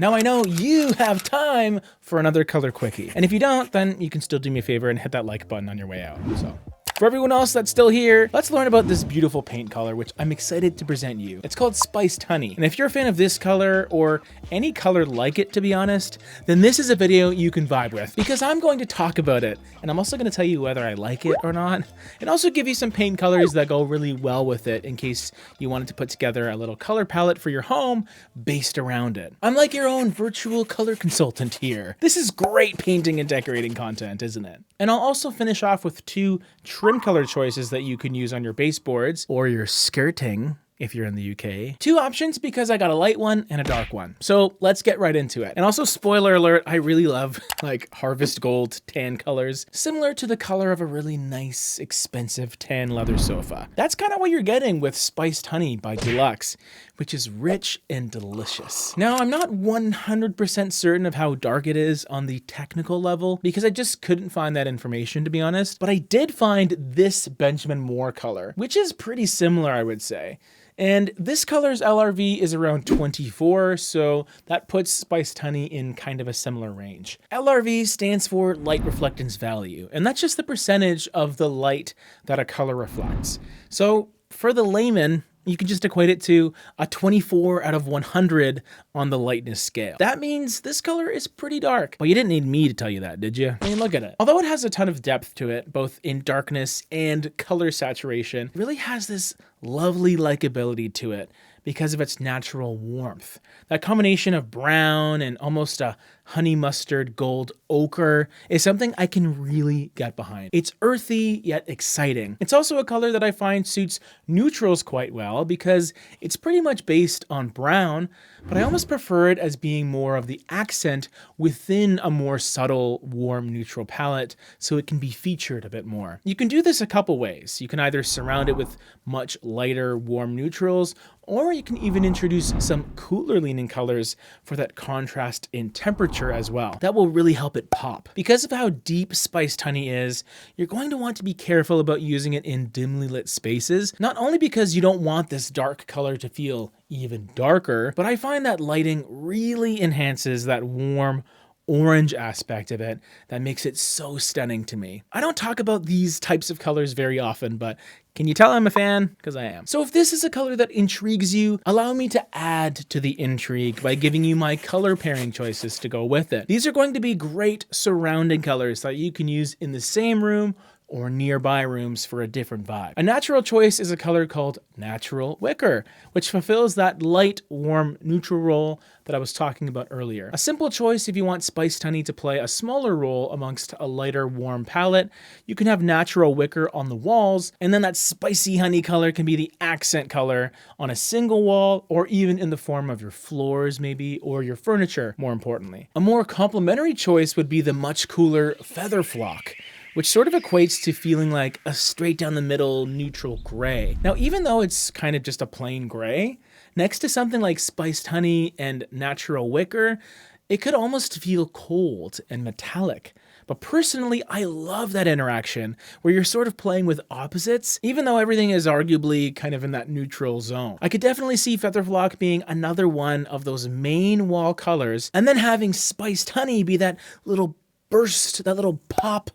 Now I know you have time for another color quickie. And if you don't, then you can still do me a favor and hit that like button on your way out. So for everyone else that's still here, let's learn about this beautiful paint color, which I'm excited to present you. It's called Spiced Honey. And if you're a fan of this color or any color like it, to be honest, then this is a video you can vibe with because I'm going to talk about it. And I'm also going to tell you whether I like it or not, and also give you some paint colors that go really well with it in case you wanted to put together a little color palette for your home based around it. I'm like your own virtual color consultant here. This is great painting and decorating content, isn't it? And I'll also finish off with two trim color choices that you can use on your baseboards or your skirting if you're in the UK. Two options because I got a light one and a dark one. So let's get right into it. And also, spoiler alert, I really love like harvest gold tan colors, similar to the color of a really nice, expensive tan leather sofa. That's kind of what you're getting with Spiced Honey by Dulux, which is rich and delicious. Now, I'm not 100% certain of how dark it is on the technical level because I just couldn't find that information, to be honest, but I did find this Benjamin Moore color, which is pretty similar, I would say. And this color's LRV is around 24, so that puts Spiced Honey in kind of a similar range. LRV stands for light reflectance value, and that's just the percentage of the light that a color reflects. So for the layman, you can just equate it to a 24 out of 100 on the lightness scale. That means this color is pretty dark. Well, you didn't need me to tell you that, did you? I mean, look at it. Although it has a ton of depth to it, both in darkness and color saturation, it really has this lovely likability to it because of its natural warmth. That combination of brown and almost a honey mustard gold ochre is something I can really get behind. It's earthy yet exciting. It's also a color that I find suits neutrals quite well because it's pretty much based on brown, but I almost prefer it as being more of the accent within a more subtle, warm neutral palette so it can be featured a bit more. You can do this a couple ways. You can either surround it with much lighter, warm neutrals, or you can even introduce some cooler leaning colors for that contrast in temperature as well. That will really help it pop. Because of how deep Spiced Honey is, you're going to want to be careful about using it in dimly lit spaces, not only because you don't want this dark color to feel even darker, but I find that lighting really enhances that warm, orange aspect of it that makes it so stunning to me. I don't talk about these types of colors very often, but can you tell I'm a fan? Because I am. So if this is a color that intrigues you, allow me to add to the intrigue by giving you my color pairing choices to go with it. These are going to be great surrounding colors that you can use in the same room or nearby rooms for a different vibe. A natural choice is a color called Natural Wicker, which fulfills that light, warm, neutral role that I was talking about earlier. A simple choice if you want Spiced Honey to play a smaller role amongst a lighter, warm palette. You can have Natural Wicker on the walls, and then that spicy honey color can be the accent color on a single wall, or even in the form of your floors maybe, or your furniture, more importantly. A more complementary choice would be the much cooler Feather Flock, which sort of equates to feeling like a straight down the middle neutral gray. Now, even though it's kind of just a plain gray, next to something like Spiced Honey and Natural Wicker, it could almost feel cold and metallic. But personally, I love that interaction where you're sort of playing with opposites, even though everything is arguably kind of in that neutral zone. I could definitely see Featherflock being another one of those main wall colors, and then having Spiced Honey be that little burst, that little pop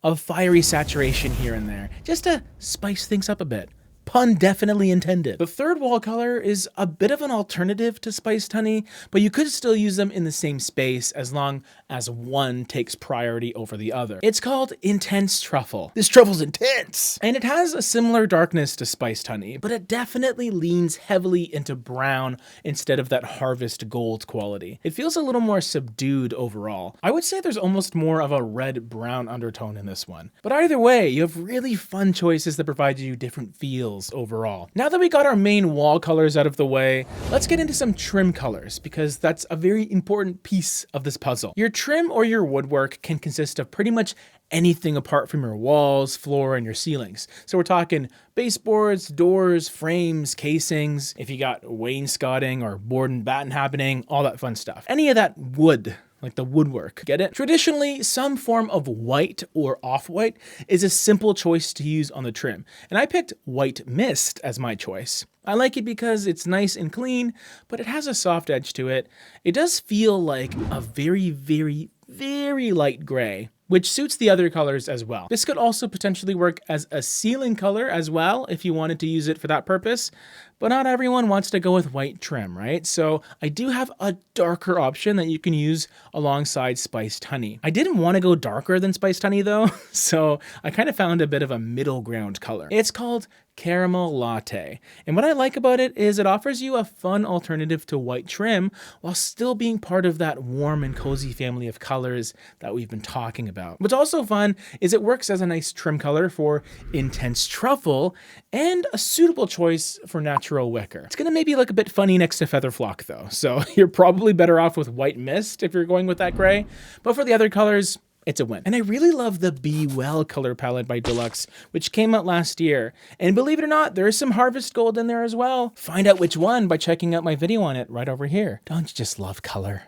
of fiery saturation here and there, just to spice things up a bit. Pun definitely intended. The third wall color is a bit of an alternative to Spiced Honey, but you could still use them in the same space as long as one takes priority over the other. It's called Intense Truffle. This truffle's intense! And it has a similar darkness to Spiced Honey, but it definitely leans heavily into brown instead of that harvest gold quality. It feels a little more subdued overall. I would say there's almost more of a red-brown undertone in this one. But either way, you have really fun choices that provide you different feels overall. Now that we got our main wall colors out of the way, let's get into some trim colors because that's a very important piece of this puzzle. Your trim or your woodwork can consist of pretty much anything apart from your walls, floor, and your ceilings. So we're talking baseboards, doors, frames, casings, if you got wainscoting or board and batten happening, all that fun stuff. Any of that wood, like the woodwork, get it? Traditionally, some form of white or off-white is a simple choice to use on the trim, and I picked White Mist as my choice. I like it because it's nice and clean, but it has a soft edge to it. It does feel like a very, very, very light gray, which suits the other colors as well. This could also potentially work as a ceiling color as well if you wanted to use it for that purpose, but not everyone wants to go with white trim, right? So I do have a darker option that you can use alongside Spiced Honey. I didn't want to go darker than Spiced Honey though, so I kind of found a bit of a middle ground color. It's called Caramel Latte. And what I like about it is it offers you a fun alternative to white trim while still being part of that warm and cozy family of colors that we've been talking about. What's also fun is it works as a nice trim color for intense truffle and a suitable choice for natural wicker. It's gonna maybe look a bit funny next to Feather Flock though, so you're probably better off with White Mist if you're going with that gray, but for the other colors, it's a win. And I really love the Be Well color palette by Dulux, which came out last year. And believe it or not, there is some Harvest Gold in there as well. Find out which one by checking out my video on it right over here. Don't you just love color?